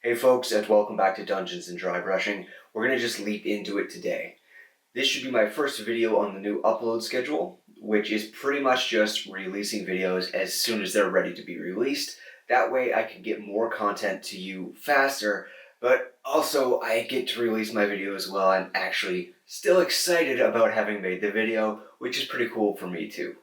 Hey folks, and welcome back to Dungeons and Drybrushing. We're going to just leap into it today. This should be my first video on the new upload schedule, which is pretty much just releasing videos as soon as they're ready to be released. That way I can get more content to you faster, but also I get to release my videos while I'm actually still excited about having made the video, which is pretty cool for me too.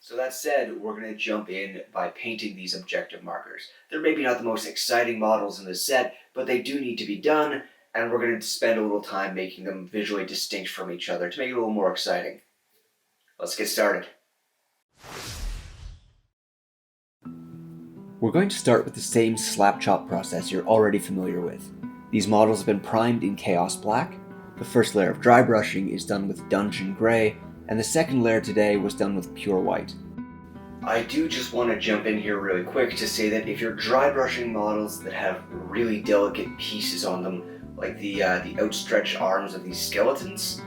So that said, we're going to jump in by painting these objective markers. They're maybe not the most exciting models in the set, but they do need to be done, and we're going to spend a little time making them visually distinct from each other to make it a little more exciting. Let's get started. We're going to start with the same slap chop process you're already familiar with. These models have been primed in Chaos Black. The first layer of dry brushing is done with Dungeon Gray, and the second layer today was done with Pure White. I do just want to jump in here really quick to say that if you're dry brushing models that have really delicate pieces on them, like the outstretched arms of these skeletons,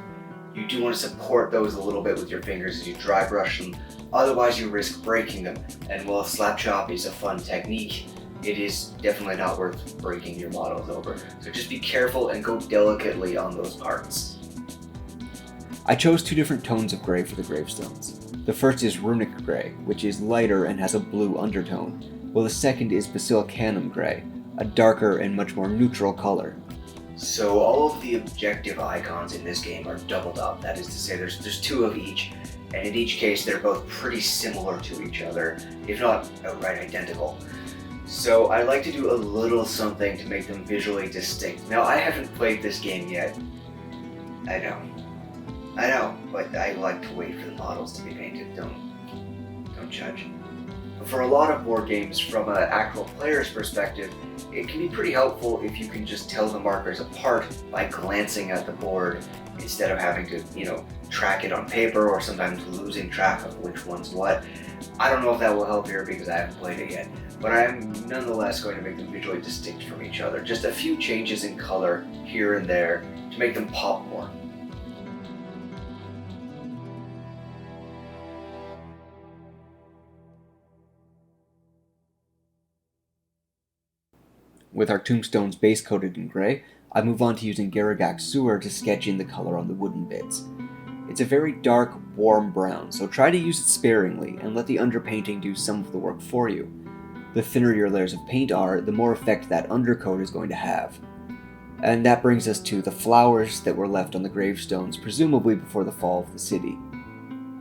you do want to support those a little bit with your fingers as you dry brush them, otherwise you risk breaking them. And while slap chop is a fun technique, it is definitely not worth breaking your models over. So just be careful and go delicately on those parts. I chose two different tones of gray for the gravestones. The first is Runic Gray, which is lighter and has a blue undertone, while the second is Basilicanum Gray, a darker and much more neutral color. So all of the objective icons in this game are doubled up. That is to say there's two of each, and in each case they're both pretty similar to each other, if not outright identical. So I like to do a little something to make them visually distinct. Now I haven't played this game yet. I know, but I like to wait for the models to be painted. Don't judge. But for a lot of board games, from an actual player's perspective, it can be pretty helpful if you can just tell the markers apart by glancing at the board instead of having to, track it on paper or sometimes losing track of which one's what. I don't know if that will help here because I haven't played it yet, but I'm nonetheless going to make them visually distinct from each other. Just a few changes in color here and there to make them pop more. With our tombstones base coated in gray, I move on to using Garagak Sewer to sketch in the color on the wooden bits. It's a very dark, warm brown, so try to use it sparingly and let the underpainting do some of the work for you. The thinner your layers of paint are, the more effect that undercoat is going to have. And that brings us to the flowers that were left on the gravestones, presumably before the fall of the city.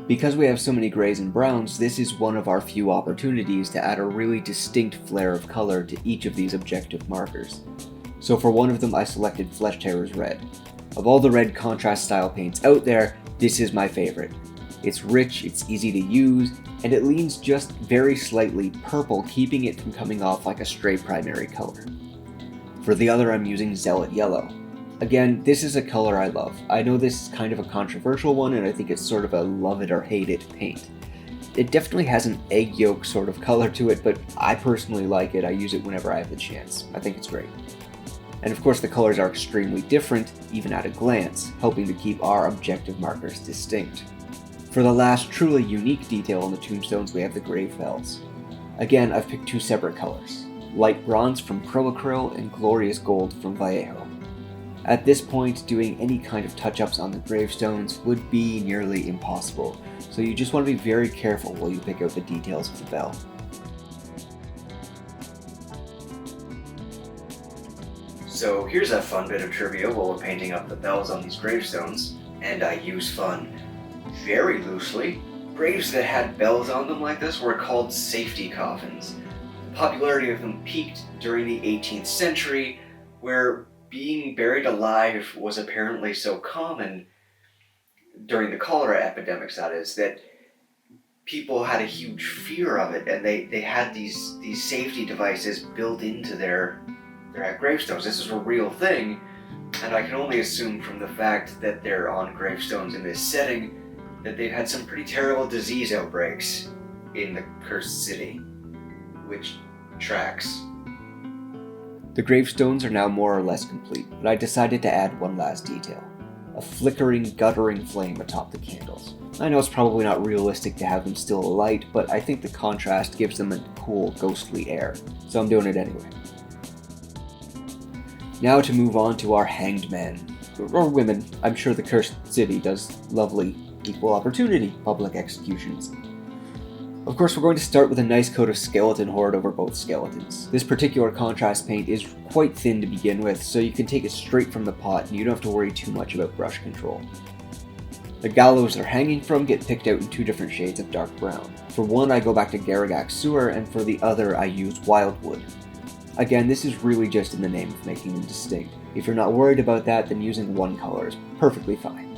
Because we have so many grays and browns, this is one of our few opportunities to add a really distinct flare of color to each of these objective markers. So for one of them I selected Flesh Terror's Red. Of all the red contrast style paints out there, this is my favorite. It's rich, it's easy to use, and it leans just very slightly purple, keeping it from coming off like a straight primary color. For the other I'm using Zealot Yellow. Again, this is a color I love. I know this is kind of a controversial one, and I think it's sort of a love it or hate it paint. It definitely has an egg yolk sort of color to it, but I personally like it. I use it whenever I have the chance. I think it's great. And of course the colors are extremely different, even at a glance, helping to keep our objective markers distinct. For the last truly unique detail on the tombstones, we have the grave bells. Again, I've picked two separate colors, light bronze from Chromacryl and glorious gold from Vallejo. At this point, doing any kind of touch-ups on the gravestones would be nearly impossible, so you just want to be very careful while you pick out the details of the bell. So here's a fun bit of trivia while we're painting up the bells on these gravestones, and I use fun very loosely. Graves that had bells on them like this were called safety coffins. The popularity of them peaked during the 18th century, where being buried alive was apparently so common during the cholera epidemics, that is, that people had a huge fear of it, and they had these safety devices built into their gravestones. This is a real thing, and I can only assume from the fact that they're on gravestones in this setting that they've had some pretty terrible disease outbreaks in the cursed city, which tracks. The gravestones are now more or less complete, but I decided to add one last detail. A flickering, guttering flame atop the candles. I know it's probably not realistic to have them still alight, but I think the contrast gives them a cool, ghostly air, so I'm doing it anyway. Now to move on to our hanged men, or women. I'm sure the Cursed City does lovely equal opportunity public executions. Of course, we're going to start with a nice coat of skeleton horde over both skeletons. This particular contrast paint is quite thin to begin with, so you can take it straight from the pot and you don't have to worry too much about brush control. The gallows they're hanging from get picked out in two different shades of dark brown. For one, I go back to Garrigach Sewer, and for the other, I use Wildwood. Again, this is really just in the name of making them distinct. If you're not worried about that, then using one color is perfectly fine.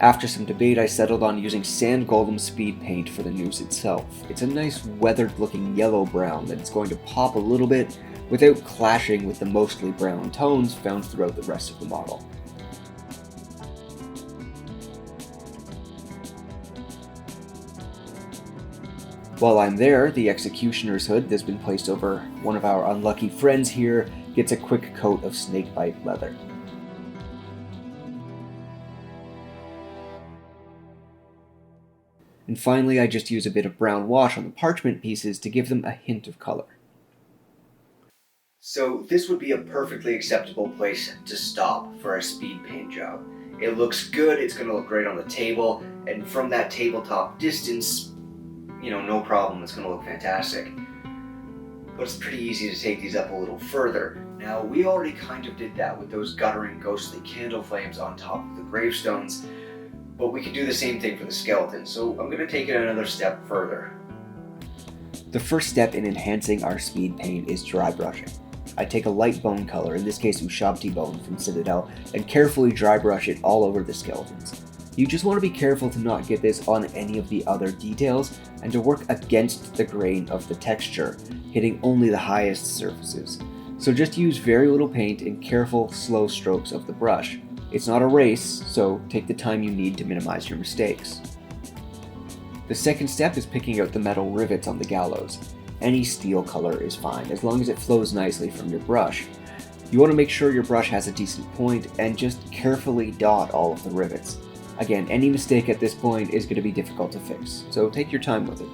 After some debate, I settled on using Sand Golem Speed Paint for the noose itself. It's a nice weathered looking yellow brown that is going to pop a little bit without clashing with the mostly brown tones found throughout the rest of the model. While I'm there, the Executioner's hood that's been placed over one of our unlucky friends here gets a quick coat of snakebite leather. And finally, I just use a bit of brown wash on the parchment pieces to give them a hint of color. So this would be a perfectly acceptable place to stop for a speed paint job. It looks good, it's going to look great on the table, and from that tabletop distance, no problem, it's going to look fantastic. But it's pretty easy to take these up a little further. Now, we already kind of did that with those guttering ghostly candle flames on top of the gravestones, but we can do the same thing for the skeleton, so I'm going to take it another step further. The first step in enhancing our speed paint is dry brushing. I take a light bone color, in this case Ushabti bone from Citadel, and carefully dry brush it all over the skeletons. You just want to be careful to not get this on any of the other details, and to work against the grain of the texture, hitting only the highest surfaces. So just use very little paint and careful, slow strokes of the brush. It's not a race, so take the time you need to minimize your mistakes. The second step is picking out the metal rivets on the gallows. Any steel color is fine, as long as it flows nicely from your brush. You want to make sure your brush has a decent point, and just carefully dot all of the rivets. Again, any mistake at this point is going to be difficult to fix, so take your time with it.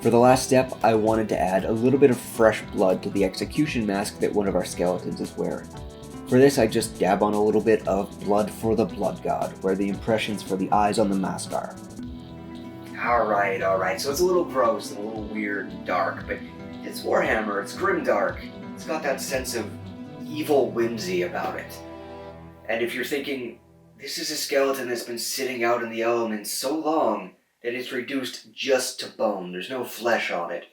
For the last step, I wanted to add a little bit of fresh blood to the execution mask that one of our skeletons is wearing. For this, I just dab on a little bit of blood for the blood god, where the impressions for the eyes on the mask are. Alright, so it's a little gross and a little weird and dark, but it's Warhammer, it's grimdark. It's got that sense of evil whimsy about it. And if you're thinking, this is a skeleton that's been sitting out in the elements so long that it's reduced just to bone, there's no flesh on it,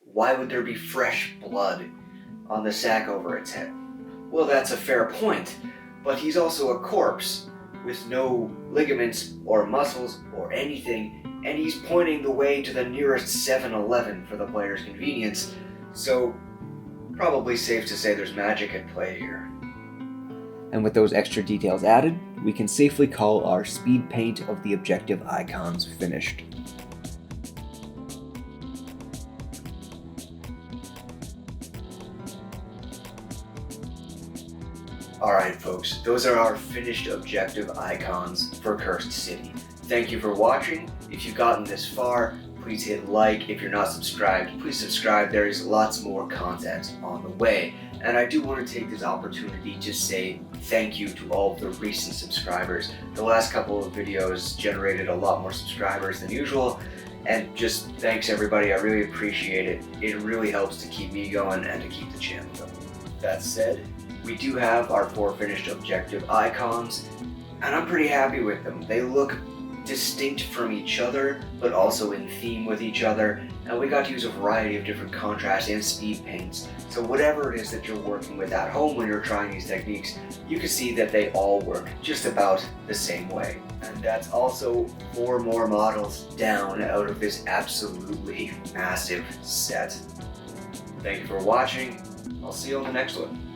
why would there be fresh blood on the sack over its head? Well, that's a fair point, but he's also a corpse with no ligaments or muscles or anything, and he's pointing the way to the nearest 7-Eleven for the player's convenience, so probably safe to say there's magic at play here. And with those extra details added, we can safely call our speed paint of the objective icons finished. Alright folks, those are our finished objective icons for Cursed City. Thank you for watching. If you've gotten this far, please hit like. If you're not subscribed, please subscribe. There is lots more content on the way. And I do want to take this opportunity to say thank you to all of the recent subscribers. The last couple of videos generated a lot more subscribers than usual. And just thanks everybody, I really appreciate it. It really helps to keep me going and to keep the channel going. That said, we do have our 4 finished objective icons, and I'm pretty happy with them. They look distinct from each other, but also in theme with each other, and we got to use a variety of different contrasts and speed paints. So whatever it is that you're working with at home when you're trying these techniques, you can see that they all work just about the same way. And that's also 4 more models down out of this absolutely massive set. Thank you for watching. I'll see you on the next one.